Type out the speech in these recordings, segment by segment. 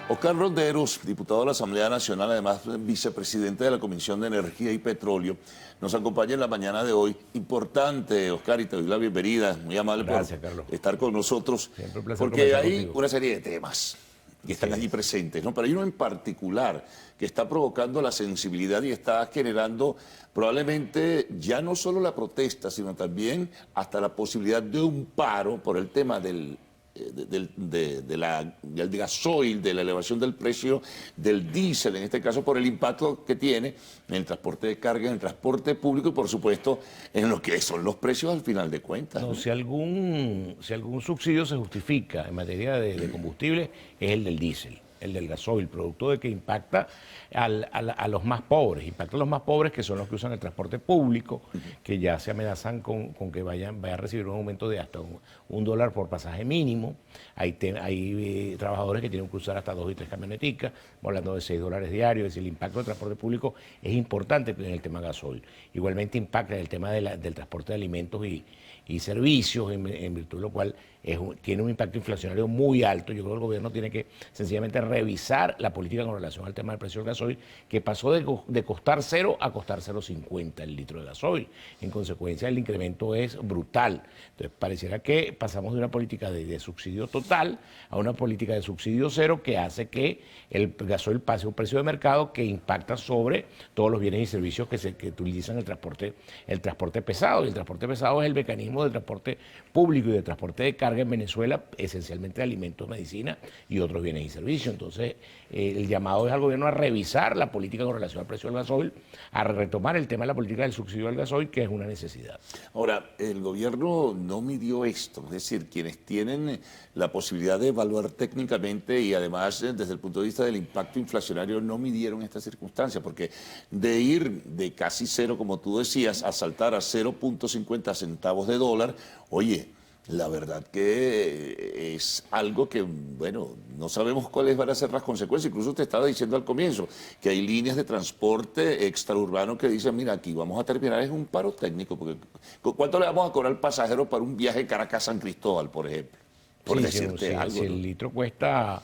Oscar Ronderos, diputado de la Asamblea Nacional, además vicepresidente de la Comisión de Energía y Petróleo, nos acompaña en la mañana de hoy. Importante, Oscar, y te doy la bienvenida, muy amable. Gracias, por Carlos. estar con nosotros, Siempre un placer porque conversar hay contigo. una serie de temas que están Sí. allí presentes, ¿no? Pero hay uno en particular que está provocando la sensibilidad y está generando probablemente ya no solo la protesta, sino también hasta la posibilidad de un paro por el tema del gasoil, de la elevación del precio del diésel, en este caso por el impacto que tiene en el transporte de carga, en el transporte público y por supuesto en lo que son los precios al final de cuentas, No, ¿no? si algún subsidio se justifica en materia de combustible, es el del diésel, el del gasoil, producto de que impacta a los más pobres, impacta a los más pobres que son los que usan el transporte público, que ya se amenazan con que vayan a recibir un aumento de hasta un dólar por pasaje mínimo. Hay trabajadores que tienen que usar hasta 2 y 3 camioneticas, estamos hablando de $6 diarios, es decir, el impacto del transporte público es importante en el tema gasoil. Igualmente impacta en el tema del transporte de alimentos y servicios, en virtud de lo cual tiene un impacto inflacionario muy alto. Yo creo que el gobierno tiene que sencillamente revisar la política con relación al tema del precio del gasoil, que pasó de costar 0 a costar 0,50 el litro de gasoil. En consecuencia, el incremento es brutal. Entonces, pareciera que pasamos de una política de subsidio total a una política de subsidio cero que hace que el gasoil pase a un precio de mercado que impacta sobre todos los bienes y servicios que utilizan el transporte pesado. Y el transporte pesado es el mecanismo de transporte público y de transporte de carga en Venezuela, esencialmente de alimentos, medicina y otros bienes y servicios. Entonces, el llamado es al gobierno a revisar la política con relación al precio del gasoil, a retomar el tema de la política del subsidio al gasoil, que es una necesidad. Ahora, el gobierno no midió esto, es decir, quienes tienen la posibilidad de evaluar técnicamente y además desde el punto de vista del impacto inflacionario no midieron esta circunstancia, porque de ir de casi cero, como tú decías, a saltar a 0,50 centavos de dólar, oye, la verdad que es algo que, bueno, no sabemos cuáles van a ser las consecuencias. Incluso te estaba diciendo al comienzo que hay líneas de transporte extraurbano que dicen, mira, aquí vamos a terminar, es un paro técnico, porque ¿cuánto le vamos a cobrar al pasajero para un viaje Caracas-San Cristóbal, por ejemplo? Por decirte algo, Si ¿no? el litro cuesta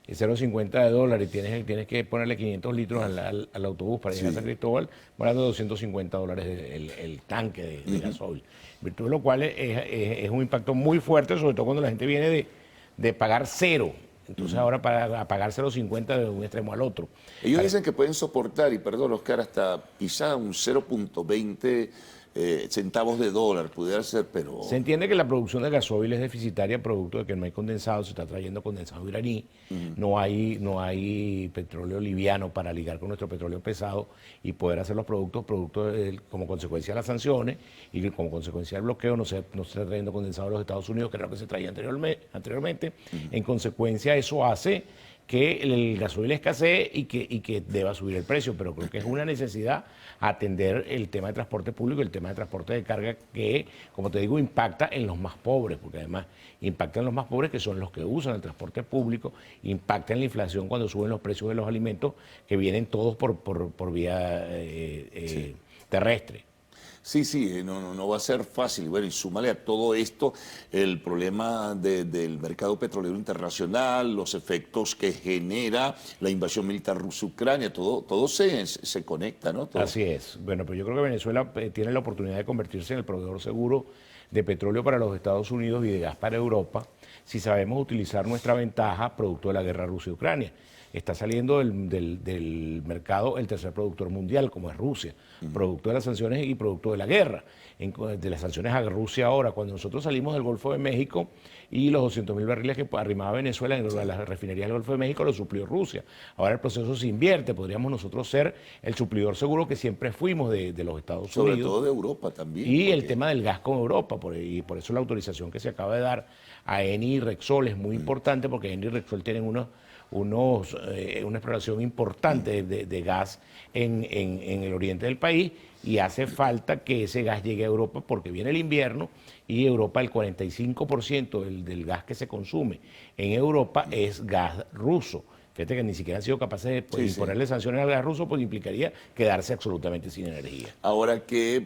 0,50 de dólar y tienes que ponerle 500 litros al autobús para llegar a San Cristóbal, van a dar $250 el tanque de gasoil. En virtud de lo cual es un impacto muy fuerte, sobre todo cuando la gente viene de pagar cero. Entonces ahora para pagar 0,50 de un extremo al otro. Ellos dicen que pueden soportar, y perdón, Oscar, hasta quizá un 0,20 centavos de dólar, pudiera ser, pero... Se entiende que la producción de gasoil es deficitaria, producto de que no hay condensado, se está trayendo condensado iraní, no hay petróleo liviano para ligar con nuestro petróleo pesado y poder hacer los productos como consecuencia de las sanciones y como consecuencia del bloqueo no se está trayendo condensado a los Estados Unidos, que era lo que se traía anteriormente. En consecuencia, eso hace que el gasoil escasee y que deba subir el precio, pero creo que es una necesidad atender el tema de transporte público, el tema de transporte de carga que, como te digo, impacta en los más pobres, porque además impacta en los más pobres que son los que usan el transporte público, impacta en la inflación cuando suben los precios de los alimentos que vienen todos por vía terrestre. Sí, no va a ser fácil. Bueno, y súmale a todo esto el problema del mercado petrolero internacional, los efectos que genera la invasión militar rusa-Ucrania, todo se conecta, ¿no? Todo. Así es. Bueno, pues yo creo que Venezuela tiene la oportunidad de convertirse en el proveedor seguro de petróleo para los Estados Unidos y de gas para Europa, si sabemos utilizar nuestra ventaja producto de la guerra Rusia-Ucrania. Está saliendo del mercado el tercer productor mundial, como es Rusia, producto de las sanciones y producto de la guerra. De las sanciones a Rusia ahora, cuando nosotros salimos del Golfo de México y los 200.000 barriles que arrimaba Venezuela en las refinerías del Golfo de México los suplió Rusia. Ahora el proceso se invierte, podríamos nosotros ser el suplidor seguro que siempre fuimos de los Estados Unidos. Sobre todo de Europa también. Y el tema del gas con Europa, y por eso la autorización que se acaba de dar a Eni y Repsol es muy importante, porque Eni y Repsol tienen una exploración importante de gas en el oriente del país y hace falta que ese gas llegue a Europa porque viene el invierno y Europa el 45% del gas que se consume en Europa es gas ruso. Fíjate que ni siquiera han sido capaces de imponerle sanciones al gas ruso, pues implicaría quedarse absolutamente sin energía. Ahora que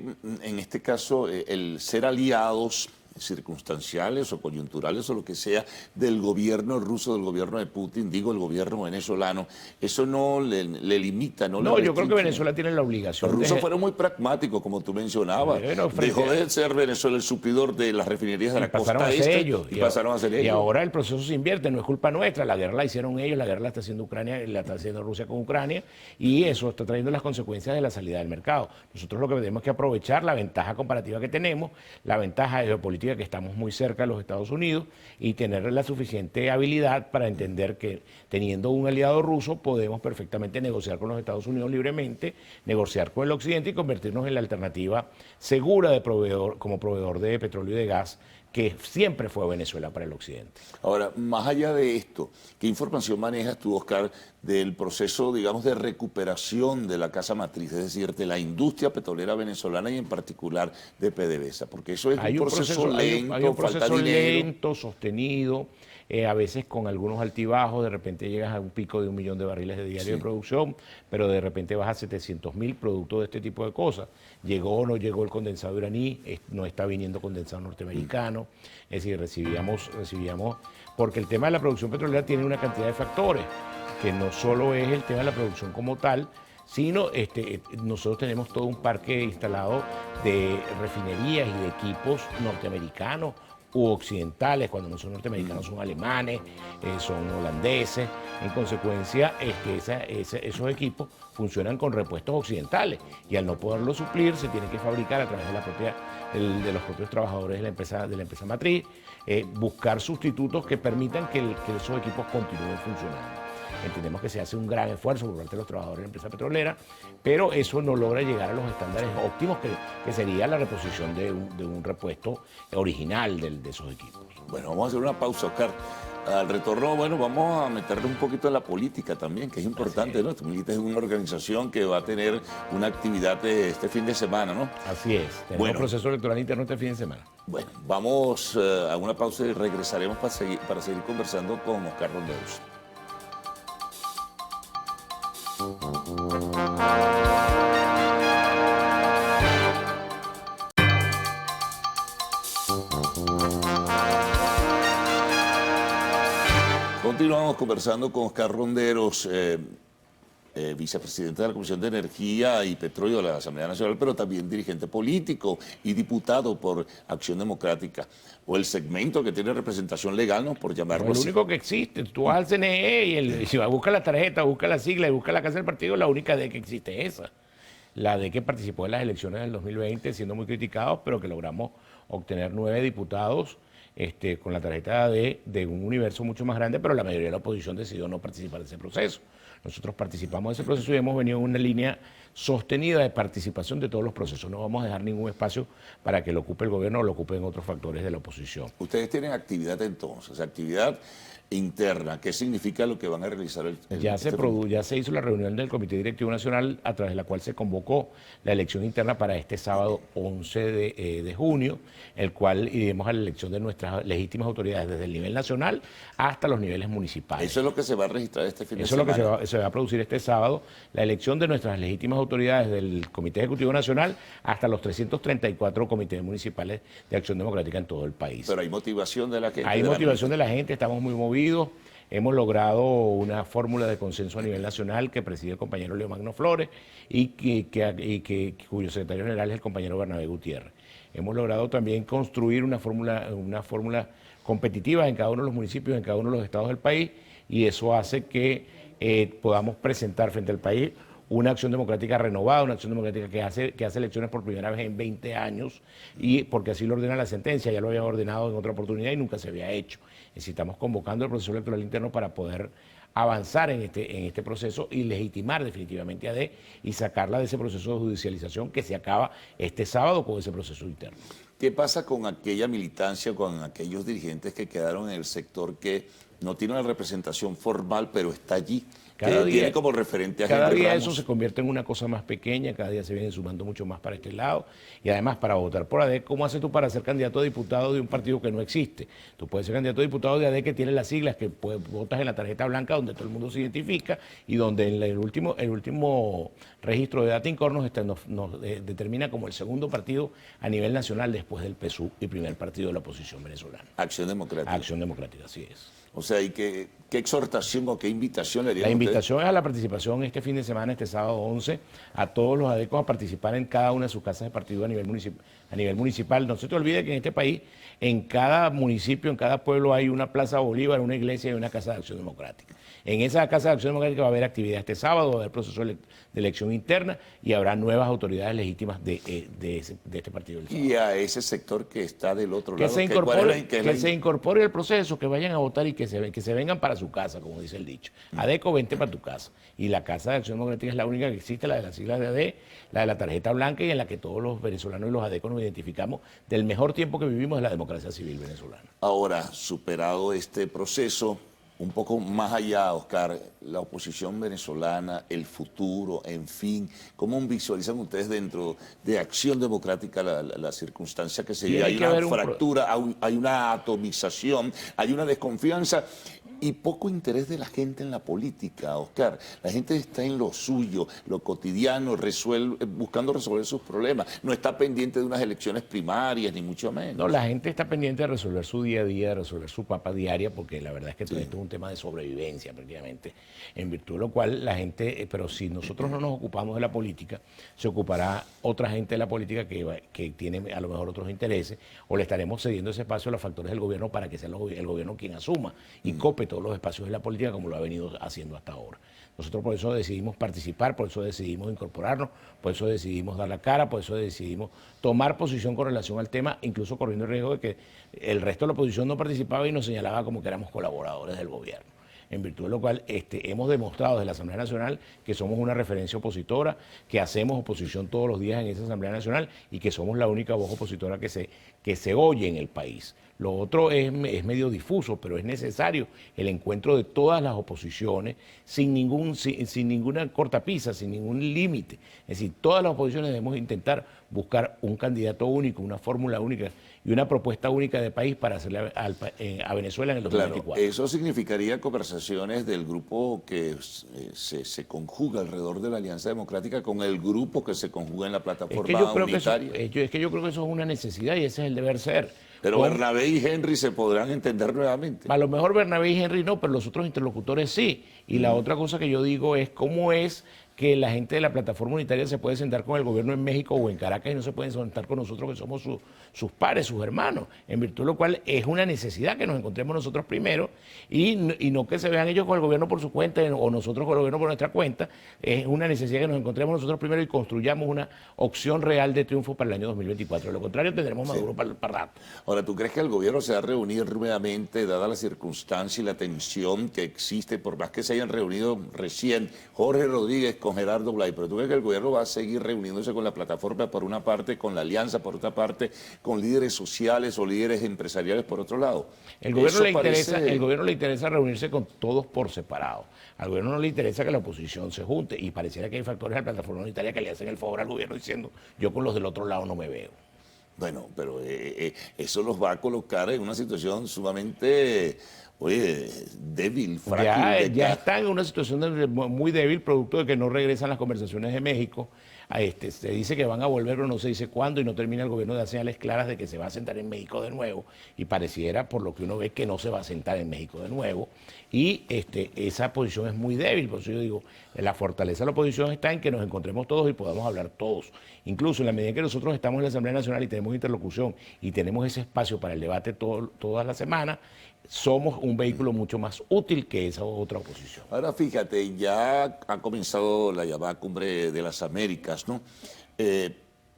en este caso el ser aliados circunstanciales o coyunturales o lo que sea del gobierno ruso, del gobierno de Putin, digo el gobierno venezolano, eso no le limita, no le No, yo creo que restringe. Venezuela tiene la obligación Los rusos de... fueron muy pragmáticos, como tú mencionabas. Bueno, Dejó de ser Venezuela el suplidor de las refinerías de la pasaron costa a ser este ellos. y pasaron a ser ellos. Y ahora el proceso se invierte, no es culpa nuestra, la guerra la hicieron ellos, la guerra la está haciendo Ucrania, la está haciendo Rusia con Ucrania, y eso está trayendo las consecuencias de la salida del mercado. Nosotros lo que tenemos que aprovechar la ventaja comparativa que tenemos, la ventaja geopolítica que estamos muy cerca de los Estados Unidos y tener la suficiente habilidad para entender que teniendo un aliado ruso podemos perfectamente negociar con los Estados Unidos libremente, negociar con el Occidente y convertirnos en la alternativa segura de proveedor, como proveedor de petróleo y de gas, que siempre fue Venezuela para el Occidente. Ahora, más allá de esto, ¿qué información manejas tú, Oscar, del proceso, digamos, de recuperación de la casa matriz, es decir, de la industria petrolera venezolana y en particular de PDVSA? Porque eso es un proceso lento, hay un falta proceso dinero. lento, sostenido, a veces con algunos altibajos, de repente llegas a un pico de 1 millón de barriles de diario de producción, pero de repente vas a 700.000 producto de este tipo de cosas. Llegó o no llegó el condensado iraní, no está viniendo condensado norteamericano, es decir, recibíamos, porque el tema de la producción petrolera tiene una cantidad de factores, que no solo es el tema de la producción como tal, sino nosotros tenemos todo un parque instalado de refinerías y de equipos norteamericanos u occidentales, cuando no son norteamericanos son alemanes, son holandeses. En consecuencia, esos equipos funcionan con repuestos occidentales y al no poderlo suplir se tiene que fabricar a través de los propios trabajadores de la empresa matriz, buscar sustitutos que permitan que esos equipos continúen funcionando. Entendemos que se hace un gran esfuerzo por parte de los trabajadores de la empresa petrolera, pero eso no logra llegar a los estándares óptimos que sería la reposición de un repuesto original de esos equipos. Bueno, vamos a hacer una pausa, Oscar. Al retorno, bueno, vamos a meterle un poquito en la política también, que es importante, ¿no? Tú militas en una organización que va a tener una actividad este fin de semana, ¿no? Así es, tenemos proceso electoral interno este fin de semana. Bueno, vamos a una pausa y regresaremos para seguir conversando con Oscar Ronderos. Continuamos conversando con Oscar Ronderos, vicepresidente de la Comisión de Energía y Petróleo de la Asamblea Nacional, pero también dirigente político y diputado por Acción Democrática, o el segmento que tiene representación legal, ¿no? Por llamarlo No, el así. único que existe, tú vas al CNE y si busca la tarjeta, busca la sigla y busca la casa del partido, la única D que existe es esa. La D que participó en las elecciones del 2020, siendo muy criticados, pero que logramos obtener 9 diputados con la tarjeta de un universo mucho más grande, pero la mayoría de la oposición decidió no participar de ese proceso. Nosotros participamos de ese proceso y hemos venido en una línea sostenida de participación de todos los procesos. No vamos a dejar ningún espacio para que lo ocupe el gobierno o lo ocupen otros factores de la oposición. Ustedes tienen actividad entonces, actividad interna. ¿Qué significa lo que van a realizar Ya se hizo la reunión del Comité Directivo Nacional a través de la cual se convocó la elección interna para este sábado 11 de junio, el cual iremos a la elección de nuestras legítimas autoridades desde el nivel nacional hasta los niveles municipales. Eso es lo que se va a registrar este fin de Eso es semana. lo que se va a producir este sábado, la elección de nuestras legítimas autoridades del Comité Ejecutivo Nacional hasta los 334 comités municipales de Acción Democrática en todo el país. Pero hay motivación de la gente. Hay motivación de la gente, estamos muy movidos. Hemos logrado una fórmula de consenso a nivel nacional que preside el compañero Leo Magno Flores y cuyo secretario general es el compañero Bernabé Gutiérrez. Hemos logrado también construir una fórmula competitiva en cada uno de los municipios, en cada uno de los estados del país, y eso hace que podamos presentar frente al país una acción democrática renovada, una acción democrática que hace elecciones por primera vez en 20 años, y porque así lo ordena la sentencia, ya lo había ordenado en otra oportunidad y nunca se había hecho. Estamos convocando el proceso electoral interno para poder avanzar en este proceso y legitimar definitivamente a AD y sacarla de ese proceso de judicialización que se acaba este sábado con ese proceso interno. ¿Qué pasa con aquella militancia, con aquellos dirigentes que quedaron en el sector que no tiene una representación formal, pero está allí Cada día, tiene como referente a cada Henry día Ramos. eso se convierte en una cosa más pequeña, cada día se viene sumando mucho más para este lado. Y además, para votar por AD, ¿cómo haces tú para ser candidato a diputado de un partido que no existe? Tú puedes ser candidato a diputado de AD que tiene las siglas que votas en la tarjeta blanca, donde todo el mundo se identifica y donde en el último registro de Datincorp nos determina como el segundo partido a nivel nacional después del PSUV y primer partido de la oposición venezolana. Acción Democrática. Acción Democrática, así es. O sea, ¿y qué exhortación o qué invitación le harían La ustedes? invitación es a la participación este fin de semana, este sábado 11, a todos los adecos a participar en cada una de sus casas de partido a nivel municipal. No se te olvide que en este país, en cada municipio, en cada pueblo hay una Plaza Bolívar, una iglesia y una Casa de Acción Democrática. En esa Casa de Acción Democrática va a haber actividad este sábado, va a haber proceso de elección interna y habrá nuevas autoridades legítimas de este partido del sábado. Y a ese sector que está del otro Que lado. se incorpore al proceso, que vayan a votar y que se vengan para su casa, como dice el dicho. ADECO, vente para tu casa. Y la Casa de Acción Democrática es la única que existe, la de las siglas de AD, la de la tarjeta blanca y en la que todos los venezolanos y los ADECO nos identificamos del mejor tiempo que vivimos de la democracia civil venezolana. Ahora, superado este proceso, un poco más allá, Oscar, la oposición venezolana, el futuro, en fin, ¿cómo visualizan ustedes dentro de Acción Democrática la circunstancia que se vive? Hay una fractura, hay una atomización, hay una desconfianza y poco interés de la gente en la política, Oscar. La gente está en lo suyo, lo cotidiano, buscando resolver sus problemas. No está pendiente de unas elecciones primarias, ni mucho menos. No, la gente está pendiente de resolver su día a día, de resolver su papa diaria, porque la verdad es que todo esto es un tema de sobrevivencia prácticamente, en virtud de lo cual la gente, pero si nosotros no nos ocupamos de la política, se ocupará otra gente de la política que tiene a lo mejor otros intereses, o le estaremos cediendo ese espacio a los factores del gobierno para que sea el gobierno quien asuma y cope todos los espacios de la política como lo ha venido haciendo hasta ahora. Nosotros por eso decidimos participar, por eso decidimos incorporarnos, por eso decidimos dar la cara, por eso decidimos tomar posición con relación al tema, incluso corriendo el riesgo de que el resto de la oposición no participaba y nos señalaba como que éramos colaboradores del gobierno. En virtud de lo cual hemos demostrado desde la Asamblea Nacional que somos una referencia opositora, que hacemos oposición todos los días en esa Asamblea Nacional y que somos la única voz opositora que se oye en el país. Lo otro es medio difuso, pero es necesario el encuentro de todas las oposiciones sin ninguna cortapisa, sin ningún límite. Es decir, todas las oposiciones debemos intentar buscar un candidato único, una fórmula única y una propuesta única de país para hacerle a Venezuela en el 2024. Claro, eso significaría conversaciones del grupo que se conjuga alrededor de la Alianza Democrática con el grupo que se conjuga en la plataforma unitaria. Es que yo creo que eso es una necesidad y ese es el deber ser. Pero Bernabé y Henry se podrán entender nuevamente. A lo mejor Bernabé y Henry no, pero los otros interlocutores sí. Y la otra cosa que yo digo es cómo es que la gente de la plataforma unitaria se puede sentar con el gobierno en México o en Caracas y no se pueden sentar con nosotros que somos sus pares, sus hermanos, en virtud de lo cual es una necesidad que nos encontremos nosotros primero y no que se vean ellos con el gobierno por su cuenta o nosotros con el gobierno por nuestra cuenta, es una necesidad que nos encontremos nosotros primero y construyamos una opción real de triunfo para el año 2024. De lo contrario tendremos Maduro para rato. Ahora, ¿tú crees que el gobierno se va a reunir nuevamente, dada la circunstancia y la tensión que existe, por más que se hayan reunido recién Jorge Rodríguez con Gerardo Blay, pero tú crees que el gobierno va a seguir reuniéndose con la plataforma por una parte, con la alianza por otra parte, con líderes sociales o líderes empresariales por otro lado? El gobierno le interesa reunirse con todos por separado. Al gobierno no le interesa que la oposición se junte y pareciera que hay factores de la plataforma unitaria que le hacen el favor al gobierno diciendo yo con los del otro lado no me veo. Bueno, pero eso los va a colocar en una situación sumamente, débil, frágil. Ya están en una situación muy débil, producto de que no regresan las conversaciones de México. Se dice que van a volver, pero no se dice cuándo y no termina el gobierno de dar señales claras de que se va a sentar en México de nuevo. Y pareciera, por lo que uno ve, que no se va a sentar en México de nuevo. Y esa posición es muy débil. Por eso yo digo, la fortaleza de la oposición está en que nos encontremos todos y podamos hablar todos. Incluso en la medida en que nosotros estamos en la Asamblea Nacional y tenemos interlocución y tenemos ese espacio para el debate todas las semanas, somos un vehículo mucho más útil que esa otra oposición. Ahora fíjate, ya ha comenzado la llamada Cumbre de las Américas, ¿no?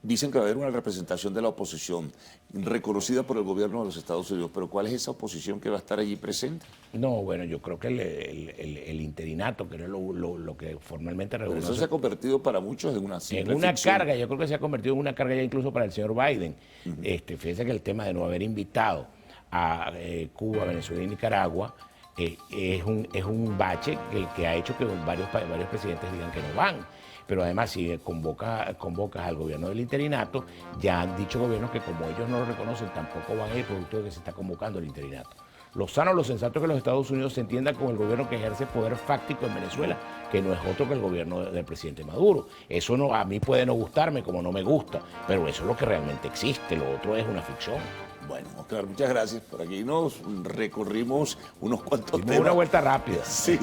Dicen que va a haber una representación de la oposición reconocida por el gobierno de los Estados Unidos, pero ¿cuál es esa oposición que va a estar allí presente? No, bueno, yo creo que el interinato, que era lo que formalmente reconoce. Pero eso se ha convertido para muchos en una carga, yo creo que se ha convertido en una carga ya incluso para el señor Biden. Fíjense que el tema de no haber invitado a Cuba, Venezuela y Nicaragua es un bache que ha hecho que varios presidentes digan que no van. Pero además, si convocas al gobierno del interinato, ya han dicho gobiernos que como ellos no lo reconocen, tampoco van a ir producto de que se está convocando el interinato. Lo sano, lo sensato es que los Estados Unidos se entiendan con el gobierno que ejerce poder fáctico en Venezuela, que no es otro que el gobierno del presidente Maduro. Eso no, a mí puede no gustarme como no me gusta, pero eso es lo que realmente existe, lo otro es una ficción. Bueno, Oscar, muchas gracias. Por aquí nos recorrimos unos cuantos temas. Una vuelta rápida. Sí,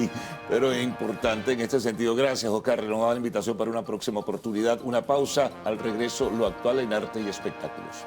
pero es importante en este sentido. Gracias, Oscar. Renovada la invitación para una próxima oportunidad. Una pausa, al regreso, lo actual en arte y espectáculos.